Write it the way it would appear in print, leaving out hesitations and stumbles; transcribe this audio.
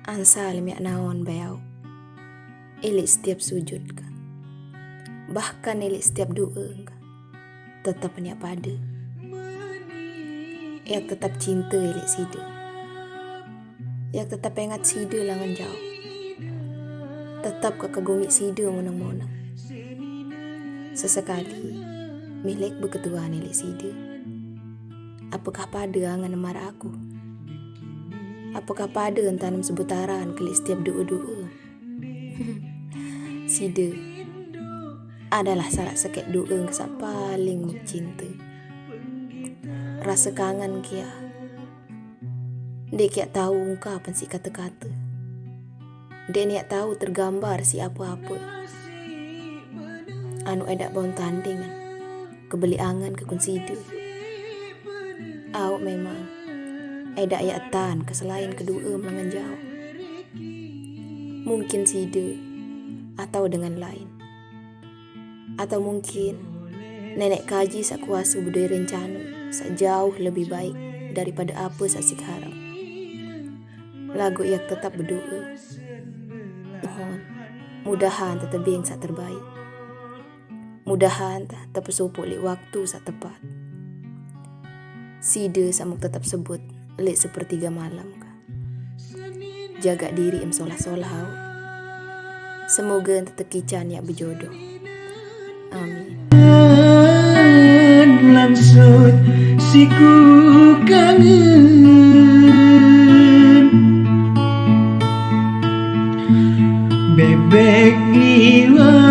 Ansal miak naon bayau. Elik setiap sujud ka. Bahkan elik setiap doa ka. Tetap niak pada. Yak tetap cinta elik sida. Yak tetap ingat sida langan jauh. Tetap kagumi sida monang-monang. Sesekali milik berketuaan elik sida. Apakah pada angan marah aku? Apakah pada tanam sebutaran kelik setiap doa-doa? Sida adalah salah sekek doa yang paling cinta. Rasa kangen kia. Dek kiak tahu ungkapan si kata-kata. Dek niak tahu tergambar si apa-apa. Anu edak bawang tandingan. Kebeli angan ke konsida. Awak memang edak ayatan keselain kedua melangan jauh. Mungkin sida atau dengan lain. Atau mungkin nenek kaji sak kuasa budaya rencana sak jauh lebih baik daripada apa sasik harap. Lagu yak tetap berdoa. Mohon, mudahan tetap yang sak terbaik. Mudahan tetap supuk li waktu sak tepat. Sida samuk tetap sebut lek sepertiga malam ka. Jaga diri em solah-solah. Semoga tetap kican yak berjodoh. Amin. Langsung siku kangen bebek liwat